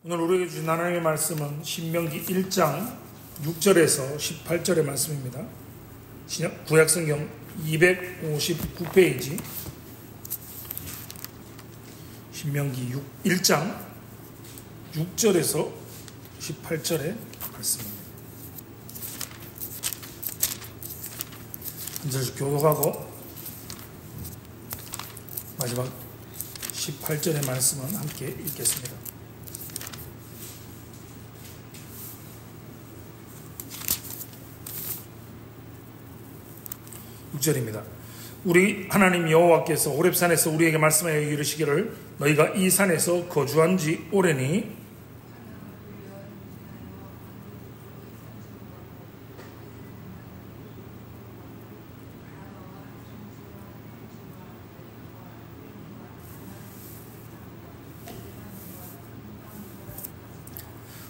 오늘 우리에게 주신 하나님의 말씀은 신명기 1장 6절에서 18절의 말씀입니다. 구약성경 259페이지 신명기 1장 6절에서 18절의 말씀입니다. 한 절씩 교독하고 마지막 18절의 말씀은 함께 읽겠습니다. 6절입니다. 우리 하나님 여호와께서 호렙산에서 우리에게 말씀하여 이르시기를 너희가 이 산에서 거주한 지 오래니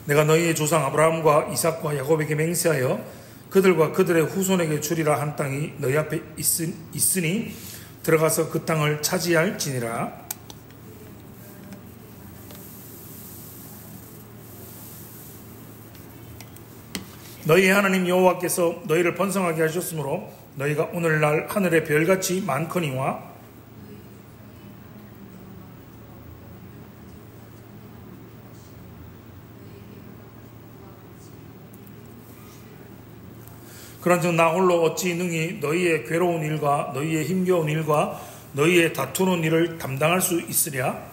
내가 너희의 조상 아브라함과 이삭과 야곱에게 맹세하여 그들과 그들의 후손에게 주리라 한 땅이 너희 앞에 있으니 들어가서 그 땅을 차지할지니라. 너희의 하나님 여호와께서 너희를 번성하게 하셨으므로 너희가 오늘날 하늘의 별같이 많거니와 그런즉 나 홀로 어찌 능히 너희의 괴로운 일과 너희의 힘겨운 일과 너희의 다투는 일을 담당할 수 있으랴?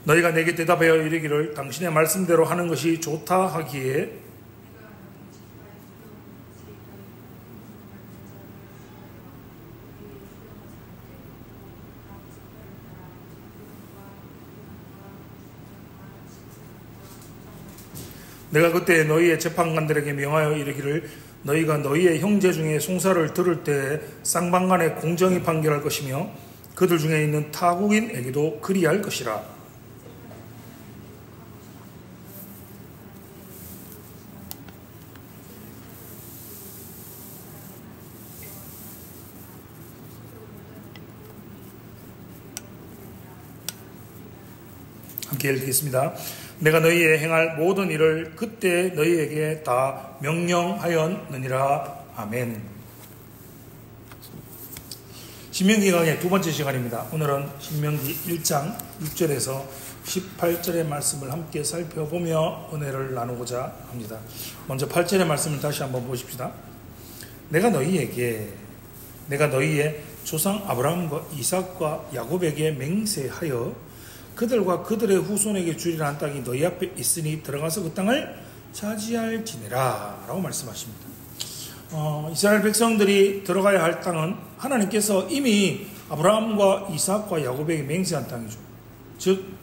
너희가 내게 대답하여 이르기를 당신의 말씀대로 하는 것이 좋다 하기에 내가 그때 너희의 재판관들에게 명하여 이르기를 너희가 너희의 형제 중에 송사를 들을 때 쌍방간에 공정히 판결할 것이며 그들 중에 있는 타국인에게도 그리할 것이라. 함께 읽겠습니다. 내가 너희의 행할 모든 일을 그때 너희에게 다 명령하였느니라. 아멘. 신명기 강의 두 번째 시간입니다. 오늘은 신명기 1장 6절에서 18절의 말씀을 함께 살펴보며 은혜를 나누고자 합니다. 먼저 8절의 말씀을 다시 한번 보십시다. 내가 너희의 조상 아브라함과 이삭과 야곱에게 맹세하여 그들과 그들의 후손에게 주리라 한 땅이 너희 앞에 있으니 들어가서 그 땅을 차지할지니라 라고 말씀하십니다. 이스라엘 백성들이 들어가야 할 땅은 하나님께서 이미 아브라함과 이삭과 야곱에게 맹세한 땅이죠. 즉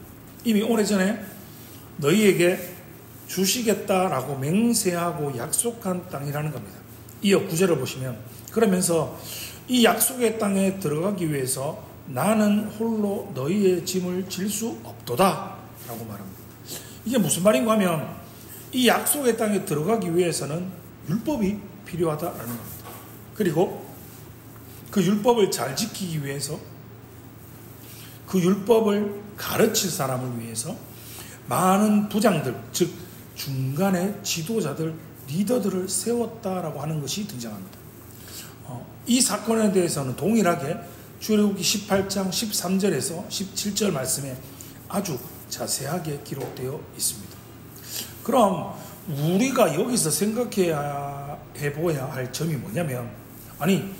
이미 오래전에 너희에게 주시겠다라고 맹세하고 약속한 땅이라는 겁니다. 이어 9절을 보시면 그러면서 이 약속의 땅에 들어가기 위해서 나는 홀로 너희의 짐을 질 수 없도다 라고 말합니다. 이게 무슨 말인가 하면 이 약속의 땅에 들어가기 위해서는 율법이 필요하다라는 겁니다. 그리고 그 율법을 잘 지키기 위해서 그 율법을 가르칠 사람을 위해서 많은 부장들, 즉 중간에 지도자들, 리더들을 세웠다라고 하는 것이 등장합니다. 이 사건에 대해서는 동일하게 출애굽기 18장 13절에서 17절 말씀에 아주 자세하게 기록되어 있습니다. 그럼 우리가 여기서 생각해봐야 할 점이 뭐냐면, 아니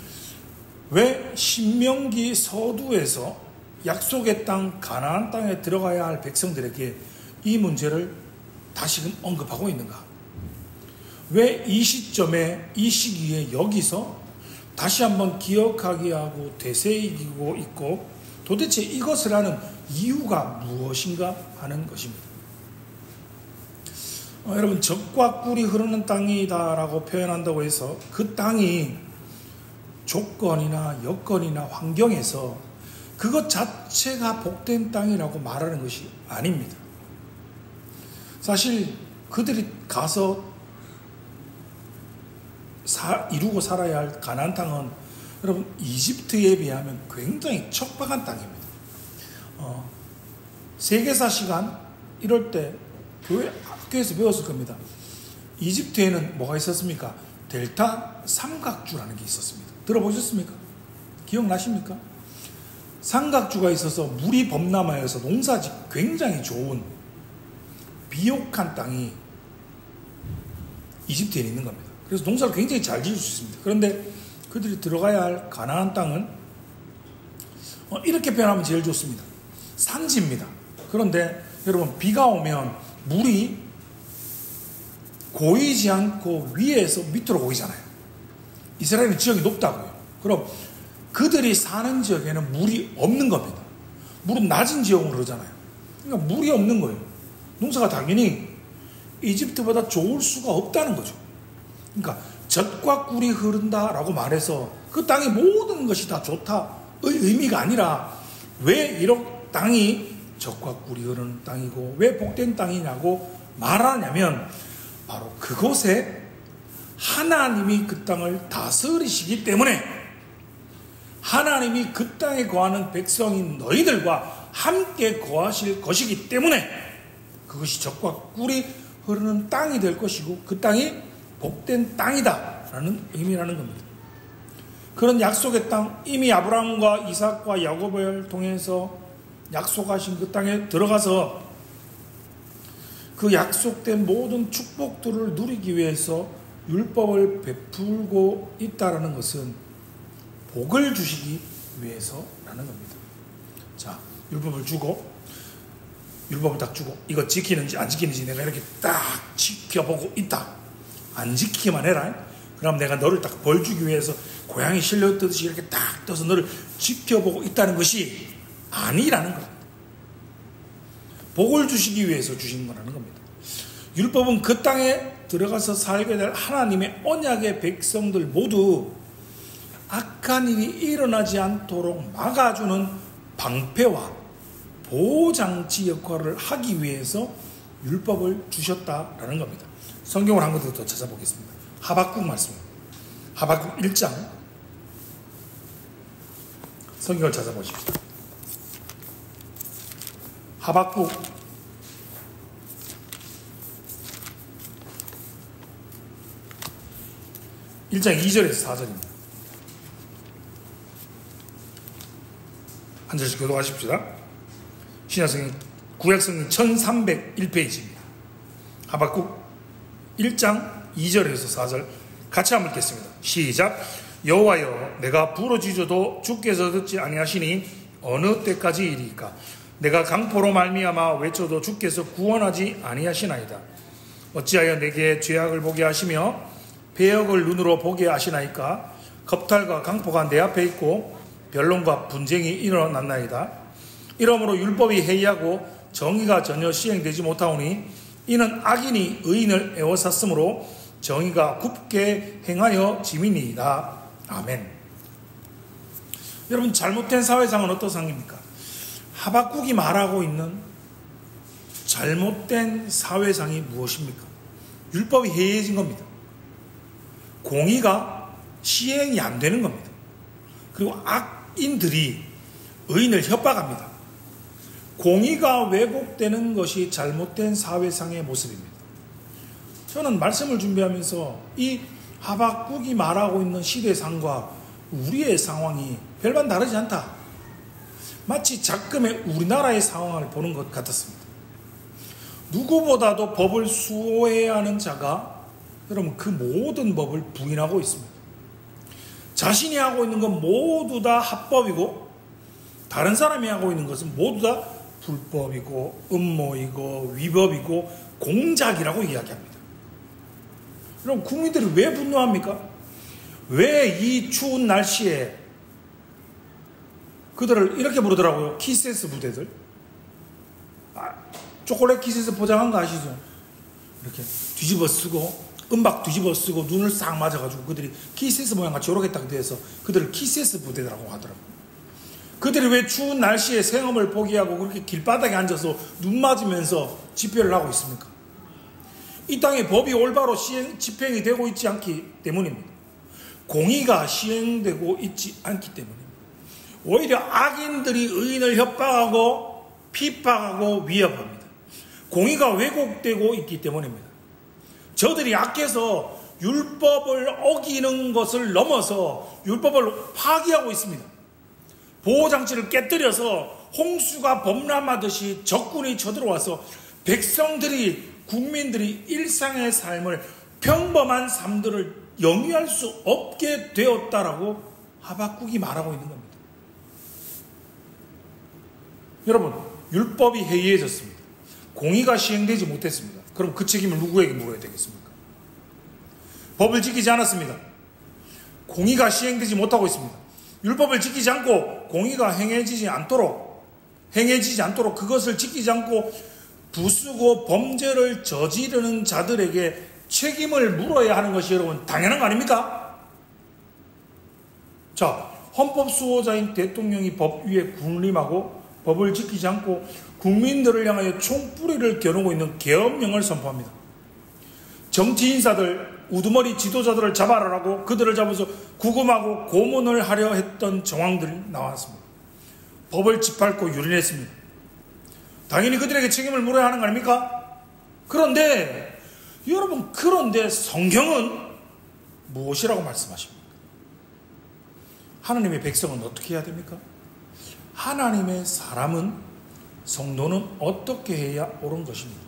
왜 신명기 서두에서 약속의 땅 가나안 땅에 들어가야 할 백성들에게 이 문제를 다시금 언급하고 있는가? 왜 이 시점에 이 시기에 여기서 다시 한번 기억하게 하고 되새기고 있고 도대체 이것을 하는 이유가 무엇인가 하는 것입니다. 여러분, 젖과 꿀이 흐르는 땅이다라고 표현한다고 해서 그 땅이 조건이나 여건이나 환경에서 그것 자체가 복된 땅이라고 말하는 것이 아닙니다. 사실 그들이 가서 이루고 살아야 할 가나안 땅은 여러분 이집트에 비하면 굉장히 척박한 땅입니다. 세계사 시간 이럴 때 학교에서 배웠을 겁니다. 이집트에는 뭐가 있었습니까? 델타 삼각주라는 게 있었습니다. 들어보셨습니까? 기억나십니까? 삼각주가 있어서 물이 범람하여서 농사짓 굉장히 좋은 비옥한 땅이 이집트에 있는 겁니다. 그래서 농사를 굉장히 잘 지을 수 있습니다. 그런데 그들이 들어가야 할 가나안 땅은 이렇게 표현하면 제일 좋습니다. 산지입니다. 그런데 여러분 비가 오면 물이 고이지 않고 위에서 밑으로 고이잖아요. 이스라엘은 지역이 높다고요. 그럼 그들이 사는 지역에는 물이 없는 겁니다. 물은 낮은 지역으로 그러잖아요. 그러니까 물이 없는 거예요. 농사가 당연히 이집트보다 좋을 수가 없다는 거죠. 그러니까 젖과 꿀이 흐른다라고 말해서 그 땅의 모든 것이 다 좋다의 의미가 아니라 왜 이런 땅이 젖과 꿀이 흐르는 땅이고 왜 복된 땅이냐고 말하냐면 바로 그곳에 하나님이 그 땅을 다스리시기 때문에 하나님이 그 땅에 거하는 백성인 너희들과 함께 거하실 것이기 때문에 그것이 젖과 꿀이 흐르는 땅이 될 것이고 그 땅이 복된 땅이다 라는 의미라는 겁니다. 그런 약속의 땅, 이미 아브라함과 이삭과 야곱을 통해서 약속하신 그 땅에 들어가서 그 약속된 모든 축복들을 누리기 위해서 율법을 베풀고 있다라는 것은 복을 주시기 위해서라는 겁니다. 자, 율법을 딱 주고 이거 지키는지 안 지키는지 내가 이렇게 딱 지켜보고 있다. 안 지키기만 해라. 그럼 내가 너를 딱 벌 주기 위해서 고양이 실려 뜨듯이 이렇게 딱 떠서 너를 지켜보고 있다는 것이 아니라는 겁니다. 복을 주시기 위해서 주신 거라는 겁니다. 율법은 그 땅에 들어가서 살게 될 하나님의 언약의 백성들 모두 악한 일이 일어나지 않도록 막아주는 방패와 보호장치 역할을 하기 위해서 율법을 주셨다라는 겁니다. 성경을 한 번 더 찾아보겠습니다. 하박국 말씀입니다. 하박국 1장 성경을 찾아보십시오. 하박국 1장 2절에서 4절입니다. 한 절씩 교독하십시다. 신약성경 구약성경 1301페이지입니다. 하박국 1장 2절에서 4절 같이 한번 읽겠습니다. 시작. 여호와여 내가 부르짖어도 주께서 듣지 아니하시니 어느 때까지 이리까 내가 강포로 말미암아 외쳐도 주께서 구원하지 아니하시나이다. 어찌하여 내게 죄악을 보게 하시며 배역을 눈으로 보게 하시나이까. 겁탈과 강포가 내 앞에 있고 변론과 분쟁이 일어났나이다. 이러므로 율법이 해이하고 정의가 전혀 시행되지 못하오니 이는 악인이 의인을 애워쌌으므로 정의가 굽게 행하여 짐이니이다. 아멘. 여러분, 잘못된 사회상은 어떤 상입니까? 하박국이 말하고 있는 잘못된 사회상이 무엇입니까? 율법이 해이해진 겁니다. 공의가 시행이 안 되는 겁니다. 그리고 악인들이 의인을 협박합니다. 공의가 왜곡되는 것이 잘못된 사회상의 모습입니다. 저는 말씀을 준비하면서 이 하박국이 말하고 있는 시대상과 우리의 상황이 별반 다르지 않다. 마치 작금의 우리나라의 상황을 보는 것 같았습니다. 누구보다도 법을 수호해야 하는 자가 여러분 그 모든 법을 부인하고 있습니다. 자신이 하고 있는 건 모두 다 합법이고 다른 사람이 하고 있는 것은 모두 다 불법이고 음모이고 위법이고 공작이라고 이야기합니다. 그럼 국민들이 왜 분노합니까? 왜 이 추운 날씨에 그들을 이렇게 부르더라고요. 키세스 부대들. 초콜릿 키세스 포장한 거 아시죠? 이렇게 뒤집어 쓰고 은박 뒤집어 쓰고 눈을 싹 맞아가지고 그들이 키세스 모양같이 요렇게 딱 돼서 그들을 키세스 부대라고 하더라고요. 그들이 왜 추운 날씨에 생업을 포기하고 그렇게 길바닥에 앉아서 눈 맞으면서 집회를 하고 있습니까? 이 땅에 법이 올바로 집행이 되고 있지 않기 때문입니다. 공의가 시행되고 있지 않기 때문입니다. 오히려 악인들이 의인을 협박하고 핍박하고 위협합니다. 공의가 왜곡되고 있기 때문입니다. 저들이 악해서 율법을 어기는 것을 넘어서 율법을 파기하고 있습니다. 보호장치를 깨뜨려서 홍수가 범람하듯이 적군이 쳐들어와서 국민들이 일상의 삶을, 평범한 삶들을 영위할 수 없게 되었다라고 하박국이 말하고 있는 겁니다. 여러분, 율법이 해이해졌습니다. 공의가 시행되지 못했습니다. 그럼 그 책임을 누구에게 물어야 되겠습니까? 법을 지키지 않았습니다. 공의가 시행되지 못하고 있습니다. 율법을 지키지 않고 공의가 행해지지 않도록 그것을 지키지 않고 부수고 범죄를 저지르는 자들에게 책임을 물어야 하는 것이 여러분 당연한 거 아닙니까? 자, 헌법 수호자인 대통령이 법 위에 군림하고 법을 지키지 않고 국민들을 향하여 총뿌리를 겨누고 있는 계엄령을 선포합니다. 정치 인사들, 우두머리 지도자들을 잡아라라고 그들을 잡아서 구금하고 고문을 하려 했던 정황들이 나왔습니다. 법을 짓밟고 유린했습니다. 당연히 그들에게 책임을 물어야 하는 거 아닙니까? 그런데 여러분, 성경은 무엇이라고 말씀하십니까? 하나님의 백성은 어떻게 해야 됩니까? 하나님의 사람은, 성도는 어떻게 해야 옳은 것입니까?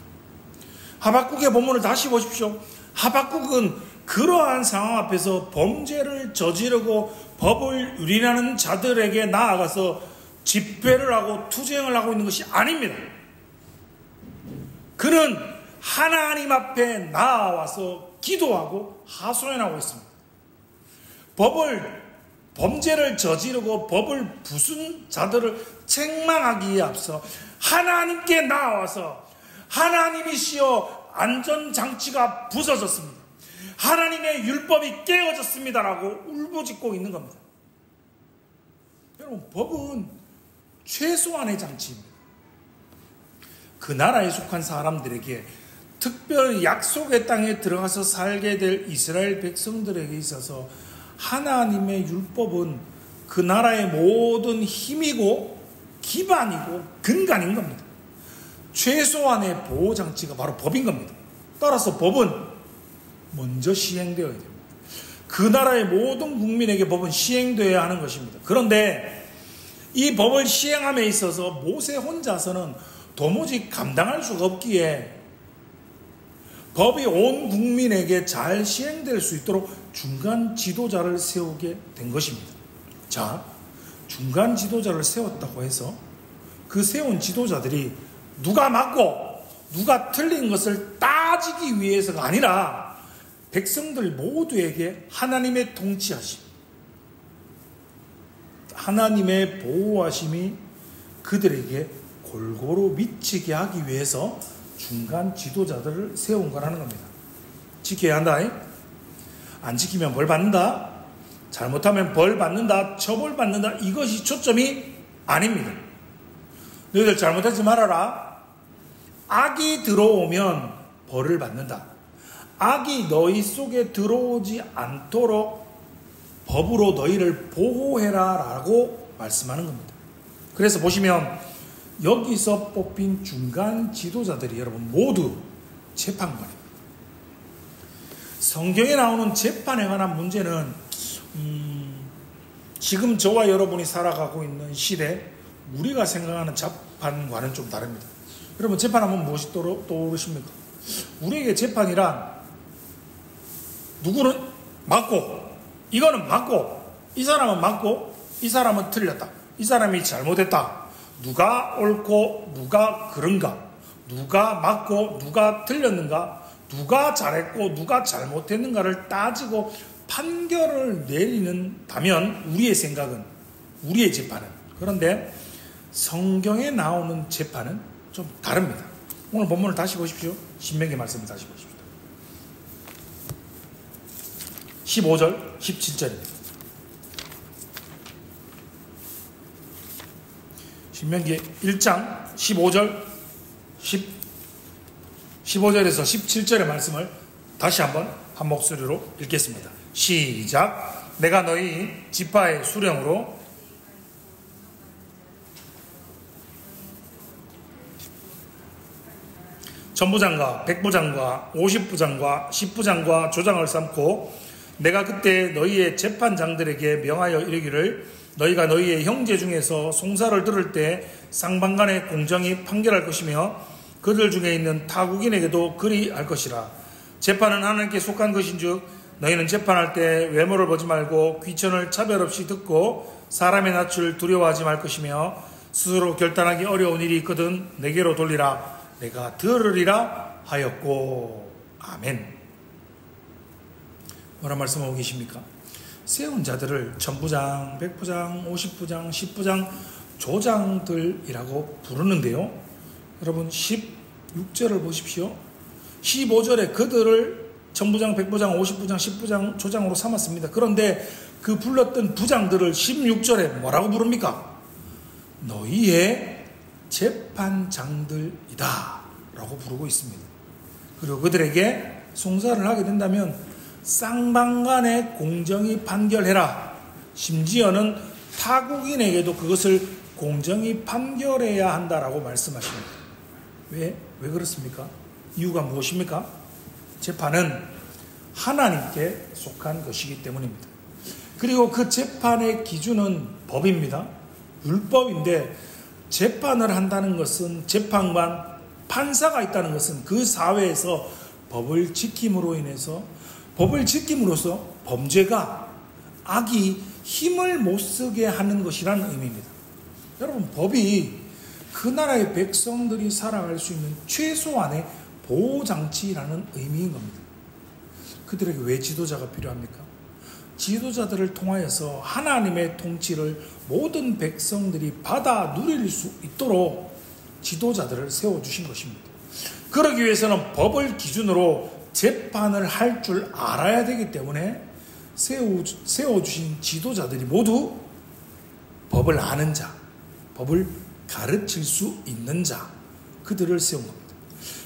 하박국의 본문을 다시 보십시오. 하박국은 그러한 상황 앞에서 범죄를 저지르고 법을 유린하는 자들에게 나아가서 집회를 하고 투쟁을 하고 있는 것이 아닙니다. 그는 하나님 앞에 나와서 기도하고 하소연하고 있습니다. 범죄를 저지르고 법을 부순 자들을 책망하기에 앞서 하나님께 나와서 하나님이시여 안전장치가 부서졌습니다. 하나님의 율법이 깨어졌습니다라고 울부짖고 있는 겁니다. 여러분, 법은 최소한의 장치입니다. 그 나라에 속한 사람들에게, 특별히 약속의 땅에 들어가서 살게 될 이스라엘 백성들에게 있어서 하나님의 율법은 그 나라의 모든 힘이고 기반이고 근간인 겁니다. 최소한의 보호장치가 바로 법인 겁니다. 따라서 법은 먼저 시행되어야 됩니다. 그 나라의 모든 국민에게 법은 시행되어야 하는 것입니다. 그런데 이 법을 시행함에 있어서 모세 혼자서는 도무지 감당할 수가 없기에 법이 온 국민에게 잘 시행될 수 있도록 중간 지도자를 세우게 된 것입니다. 자, 중간 지도자를 세웠다고 해서 그 세운 지도자들이 누가 맞고 누가 틀린 것을 따지기 위해서가 아니라 백성들 모두에게 하나님의 통치하심, 하나님의 보호하심이 그들에게 골고루 미치게 하기 위해서 중간 지도자들을 세운 거라는 겁니다. 지켜야 한다. 안 지키면 벌 받는다. 잘못하면 벌 받는다. 처벌 받는다. 이것이 초점이 아닙니다. 너희들 잘못하지 말아라. 악이 들어오면 벌을 받는다. 악이 너희 속에 들어오지 않도록 법으로 너희를 보호해라 라고 말씀하는 겁니다. 그래서 보시면 여기서 뽑힌 중간 지도자들이 여러분 모두 재판관입니다. 성경에 나오는 재판에 관한 문제는 지금 저와 여러분이 살아가고 있는 시대 우리가 생각하는 재판과는 좀 다릅니다. 여러분, 재판하면 무엇이 떠오르십니까? 우리에게 재판이란 누구는 맞고, 이거는 맞고, 이 사람은 맞고, 이 사람은 틀렸다, 이 사람이 잘못했다, 누가 옳고 누가 그른가, 누가 맞고 누가 틀렸는가, 누가 잘했고 누가 잘못했는가를 따지고 판결을 내리는다면 우리의 생각은, 우리의 재판은. 그런데 성경에 나오는 재판은 좀 다릅니다. 오늘 본문을 다시 보십시오. 신명기 말씀을 다시 보십시오. 15절, 17절입니다. 신명기 1장 15절에서 17절의 말씀을 다시 한번 한 목소리로 읽겠습니다. 시작. 내가 너희 지파의 수령으로 전부장과 백부장과 50부장과 10부장과 조장을 삼고 내가 그때 너희의 재판장들에게 명하여 이르기를 너희가 너희의 형제 중에서 송사를 들을 때 쌍방간에 공정히 판결할 것이며 그들 중에 있는 타국인에게도 그리 할 것이라. 재판은 하나님께 속한 것인즉 너희는 재판할 때 외모를 보지 말고 귀천을 차별 없이 듣고 사람의 낯을 두려워하지 말 것이며 스스로 결단하기 어려운 일이 있거든 내게로 돌리라. 내가 들으리라 하였고. 아멘. 뭐라 말씀하고 계십니까? 세운 자들을 전부장, 백부장, 50부장, 10부장, 조장들이라고 부르는데요. 여러분 16절을 보십시오. 15절에 그들을 전부장, 백부장, 50부장, 10부장, 조장으로 삼았습니다. 그런데 그 불렀던 부장들을 16절에 뭐라고 부릅니까? 너희의 재판장들이다 라고 부르고 있습니다. 그리고 그들에게 송사를 하게 된다면 쌍방간에 공정히 판결해라. 심지어는 타국인에게도 그것을 공정히 판결해야 한다라고 말씀하십니다. 왜 그렇습니까? 이유가 무엇입니까? 재판은 하나님께 속한 것이기 때문입니다. 그리고 그 재판의 기준은 법입니다. 율법인데 재판을 한다는 것은 재판관, 판사가 있다는 것은 그 사회에서 법을 지킴으로써 범죄가, 악이 힘을 못 쓰게 하는 것이라는 의미입니다. 여러분, 법이 그 나라의 백성들이 살아갈 수 있는 최소한의 보호장치라는 의미인 겁니다. 그들에게 왜 지도자가 필요합니까? 지도자들을 통하여서 하나님의 통치를 모든 백성들이 받아 누릴 수 있도록 지도자들을 세워주신 것입니다. 그러기 위해서는 법을 기준으로 재판을 할 줄 알아야 되기 때문에 세워주신 지도자들이 모두 법을 아는 자, 법을 가르칠 수 있는 자, 그들을 세운 겁니다.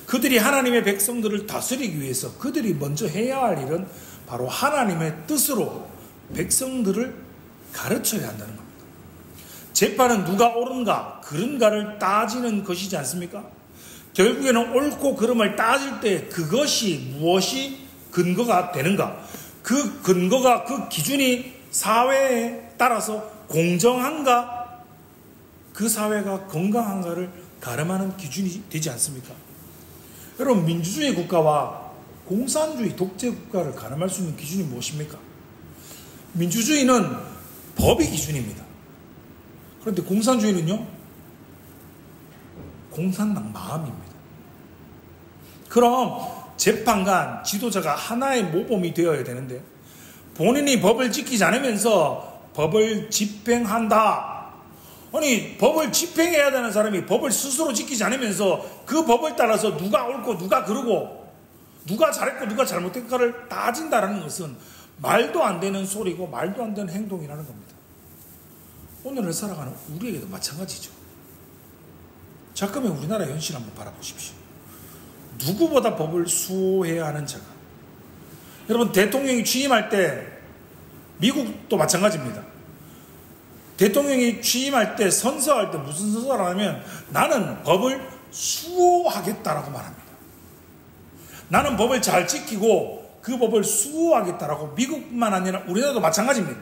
그들이 하나님의 백성들을 다스리기 위해서 그들이 먼저 해야 할 일은 바로 하나님의 뜻으로 백성들을 가르쳐야 한다는 겁니다. 재판은 누가 옳은가 그른가를 따지는 것이지 않습니까? 결국에는 옳고 그름을 따질 때 그것이 무엇이 근거가 되는가, 그 근거가, 그 기준이 사회에 따라서 공정한가, 그 사회가 건강한가를 가름하는 기준이 되지 않습니까? 여러분, 민주주의 국가와 공산주의 독재 국가를 가늠할 수 있는 기준이 무엇입니까? 민주주의는 법이 기준입니다. 그런데 공산주의는요? 공산당 마음입니다. 그럼 재판관, 지도자가 하나의 모범이 되어야 되는데 본인이 법을 지키지 않으면서 법을 집행한다. 아니, 법을 집행해야 되는 사람이 법을 스스로 지키지 않으면서 그 법을 따라서 누가 옳고 누가 그르고 누가 잘했고 누가 잘못했고를 따진다는 것은 말도 안 되는 소리고 말도 안 되는 행동이라는 겁니다. 오늘을 살아가는 우리에게도 마찬가지죠. 잠깐만 우리나라 현실 한번 바라보십시오. 누구보다 법을 수호해야 하는 자가, 여러분, 대통령이 취임할 때, 미국도 마찬가지입니다. 대통령이 취임할 때, 선서할 때 무슨 선서를 하냐면 나는 법을 수호하겠다라고 말합니다. 나는 법을 잘 지키고 그 법을 수호하겠다라고. 미국뿐만 아니라 우리나라도 마찬가지입니다.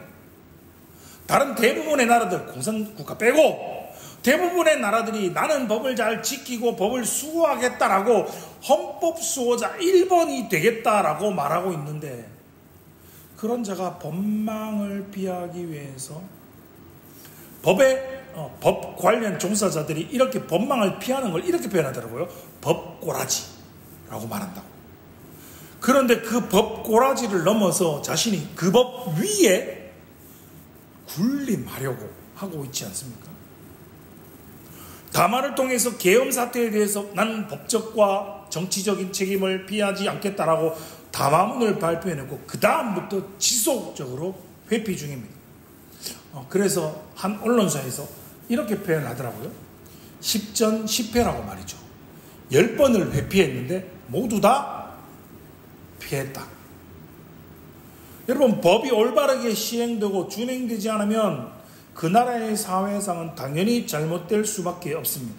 다른 대부분의 나라들, 공산국가 빼고 대부분의 나라들이 나는 법을 잘 지키고 법을 수호하겠다라고 헌법 수호자 1번이 되겠다라고 말하고 있는데, 그런 자가 법망을 피하기 위해서 법 관련 종사자들이 이렇게 법망을 피하는 걸 이렇게 표현하더라고요. 법꼬라지라고 말한다고. 그런데 그 법꼬라지를 넘어서 자신이 그 법 위에 군림하려고 하고 있지 않습니까? 담화를 통해서 계엄 사태에 대해서 나는 법적과 정치적인 책임을 피하지 않겠다라고 담화문을 발표해냈고 그 다음부터 지속적으로 회피 중입니다. 그래서 한 언론사에서 이렇게 표현하더라고요. 10전 10회라고 말이죠. 10번을 회피했는데 모두 다 피했다. 여러분, 법이 올바르게 시행되고 준행되지 않으면 그 나라의 사회상은 당연히 잘못될 수밖에 없습니다.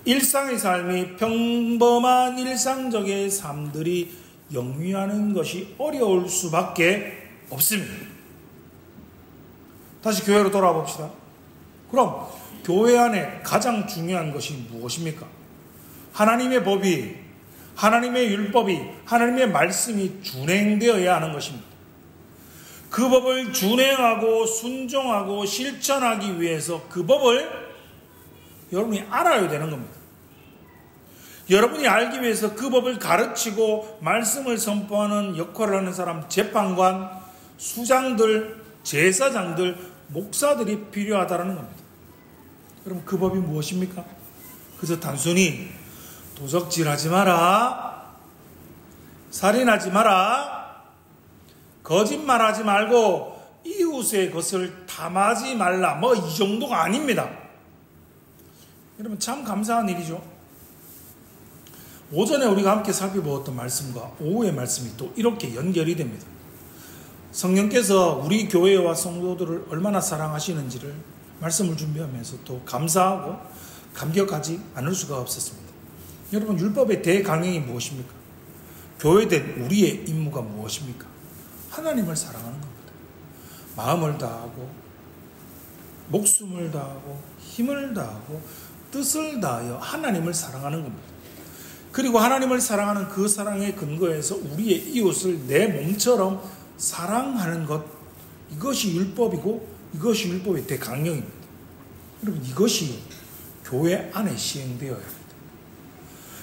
일상의 삶이 평범한 일상적인 삶들이 영위하는 것이 어려울 수밖에 없습니다. 다시 교회로 돌아와 봅시다. 그럼 교회 안에 가장 중요한 것이 무엇입니까? 하나님의 법이, 하나님의 율법이, 하나님의 말씀이 준행되어야 하는 것입니다. 그 법을 준행하고 순종하고 실천하기 위해서 그 법을 여러분이 알아야 되는 겁니다. 여러분이 알기 위해서 그 법을 가르치고 말씀을 선포하는 역할을 하는 사람, 재판관, 수장들, 제사장들, 목사들이 필요하다는 겁니다. 여러분, 그 법이 무엇입니까? 그래서 단순히 도적질하지 마라, 살인하지 마라, 거짓말하지 말고 이웃의 것을 탐하지 말라, 뭐 이 정도가 아닙니다. 여러분, 참 감사한 일이죠. 오전에 우리가 함께 살펴보았던 말씀과 오후의 말씀이 또 이렇게 연결이 됩니다. 성령께서 우리 교회와 성도들을 얼마나 사랑하시는지를 말씀을 준비하면서 또 감사하고 감격하지 않을 수가 없었습니다. 여러분, 율법의 대강령이 무엇입니까? 교회된 우리의 임무가 무엇입니까? 하나님을 사랑하는 겁니다. 마음을 다하고 목숨을 다하고 힘을 다하고 뜻을 다하여 하나님을 사랑하는 겁니다. 그리고 하나님을 사랑하는 그 사랑의 근거에서 우리의 이웃을 내 몸처럼 사랑하는 것, 이것이 율법이고 이것이 율법의 대강령입니다. 여러분, 이것이 교회 안에 시행되어야 합니다.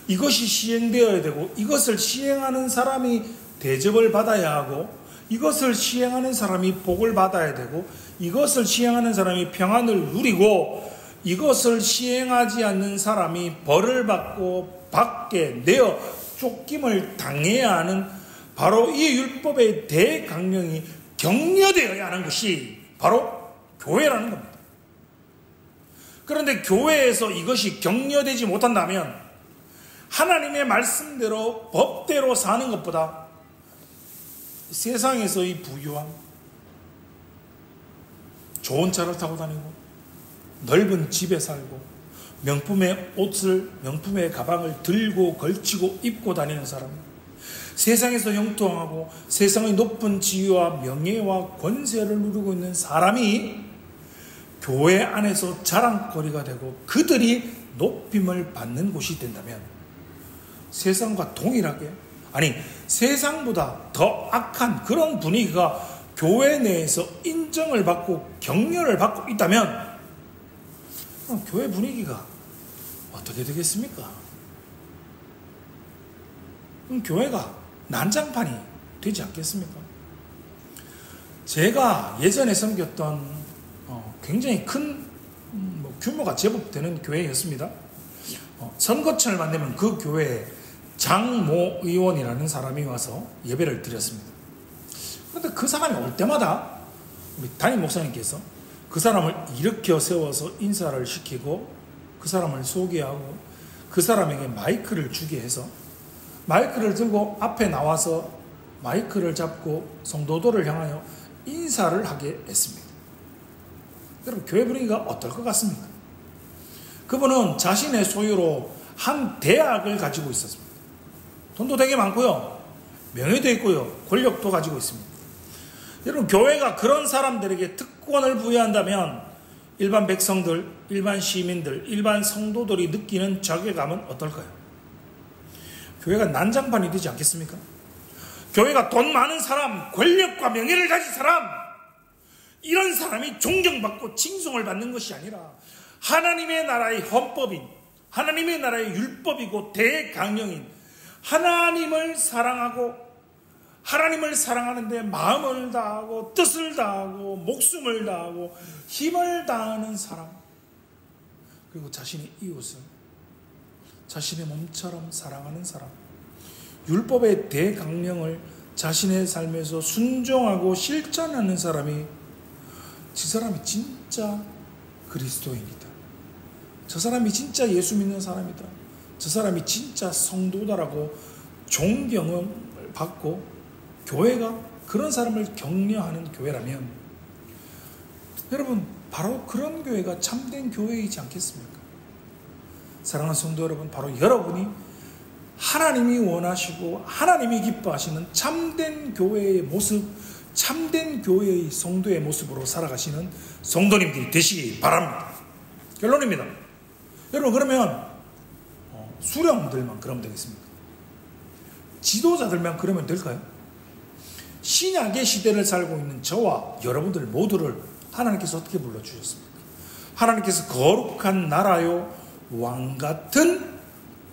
이것이 시행되어야 되고 이것을 시행하는 사람이 대접을 받아야 하고 이것을 시행하는 사람이 복을 받아야 되고 이것을 시행하는 사람이 평안을 누리고 이것을 시행하지 않는 사람이 벌을 받고 밖에 내어 쫓김을 당해야 하는 바로 이 율법의 대강령이 격려되어야 하는 것이 바로 교회라는 겁니다. 그런데 교회에서 이것이 격려되지 못한다면 하나님의 말씀대로 법대로 사는 것보다 세상에서의 부유함, 좋은 차를 타고 다니고 넓은 집에 살고 명품의 옷을, 명품의 가방을 들고 걸치고 입고 다니는 사람, 세상에서 형통하고 세상의 높은 지위와 명예와 권세를 누리고 있는 사람이 교회 안에서 자랑거리가 되고 그들이 높임을 받는 곳이 된다면 세상과 동일하게, 아니 세상보다 더 악한 그런 분위기가 교회 내에서 인정을 받고 격려를 받고 있다면 그럼 교회 분위기가 어떻게 되겠습니까? 그럼 교회가 난장판이 되지 않겠습니까? 제가 예전에 섬겼던 굉장히 큰 규모가 제법 되는 교회였습니다. 선거철 만나면 그 교회에 장모 의원이라는 사람이 와서 예배를 드렸습니다. 그런데 그 사람이 올 때마다 우리 담임 목사님께서 그 사람을 일으켜 세워서 인사를 시키고 그 사람을 소개하고 그 사람에게 마이크를 주게 해서 마이크를 들고 앞에 나와서 마이크를 잡고 성도들을 향하여 인사를 하게 했습니다. 여러분, 교회 분위기가 어떨 것 같습니까? 그분은 자신의 소유로 한 대학을 가지고 있었습니다. 돈도 되게 많고요, 명예도 있고요, 권력도 가지고 있습니다. 여러분, 교회가 그런 사람들에게 특권을 부여한다면 일반 백성들, 일반 시민들, 일반 성도들이 느끼는 자괴감은 어떨까요? 교회가 난장판이 되지 않겠습니까? 교회가 돈 많은 사람, 권력과 명예를 가진 사람, 이런 사람이 존경받고 칭송을 받는 것이 아니라 하나님의 나라의 헌법인, 하나님의 나라의 율법이고 대강령인 하나님을 사랑하고 하나님을 사랑하는데 마음을 다하고 뜻을 다하고 목숨을 다하고 힘을 다하는 사람, 그리고 자신의 이웃을 자신의 몸처럼 사랑하는 사람, 율법의 대강령을 자신의 삶에서 순종하고 실천하는 사람이, 저 사람이 진짜 그리스도인이다, 저 사람이 진짜 예수 믿는 사람이다, 저 사람이 진짜 성도다라고 존경을 받고 교회가 그런 사람을 격려하는 교회라면 여러분 바로 그런 교회가 참된 교회이지 않겠습니까? 사랑하는 성도 여러분, 바로 여러분이 하나님이 원하시고 하나님이 기뻐하시는 참된 교회의 모습, 참된 교회의 성도의 모습으로 살아가시는 성도님들이 되시기 바랍니다. 결론입니다. 여러분, 그러면 수령들만 그러면 되겠습니까? 지도자들만 그러면 될까요? 신약의 시대를 살고 있는 저와 여러분들 모두를 하나님께서 어떻게 불러주셨습니까? 하나님께서 거룩한 나라요 왕같은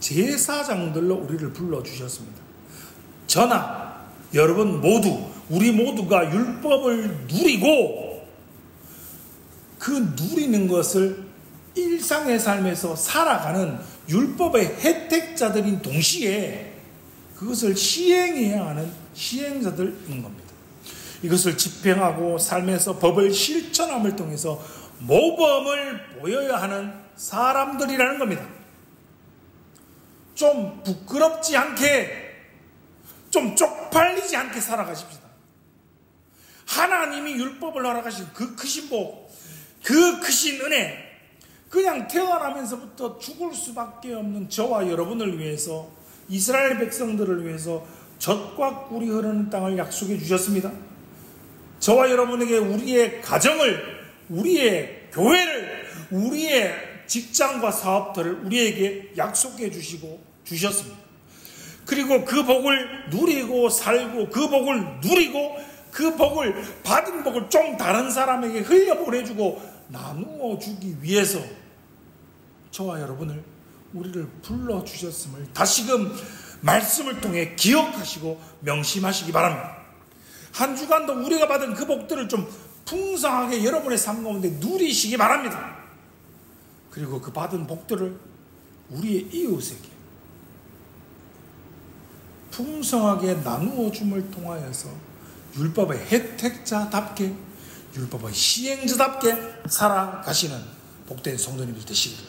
제사장들로 우리를 불러주셨습니다. 저나 여러분 모두, 우리 모두가 율법을 누리고 그 누리는 것을 일상의 삶에서 살아가는 율법의 혜택자들인 동시에 그것을 시행해야 하는 시행자들인 겁니다. 이것을 집행하고 삶에서 법을 실천함을 통해서 모범을 보여야 하는 사람들이라는 겁니다. 좀 부끄럽지 않게, 좀 쪽팔리지 않게 살아가십시다. 하나님이 율법을 허락하신 그 크신 복, 그 크신 은혜, 그냥 태어나면서부터 죽을 수밖에 없는 저와 여러분을 위해서, 이스라엘 백성들을 위해서 젖과 꿀이 흐르는 땅을 약속해 주셨습니다. 저와 여러분에게 우리의 가정을, 우리의 교회를, 우리의 직장과 사업들을 우리에게 약속해 주시고 주셨습니다. 그리고 그 복을 누리고 살고, 그 복을 누리고 그 복을, 받은 복을 좀 다른 사람에게 흘려보내주고 나누어 주기 위해서 저와 여러분을, 우리를 불러주셨음을 다시금 말씀을 통해 기억하시고 명심하시기 바랍니다. 한 주간도 우리가 받은 그 복들을 좀 풍성하게 여러분의 삶 가운데 누리시기 바랍니다. 그리고 그 받은 복들을 우리의 이웃에게 풍성하게 나누어 줌을 통하여서 율법의 혜택자답게, 율법의 시행자답게 살아가시는 복된 성도님들 되시기를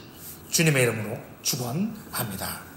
주님의 이름으로 축원합니다.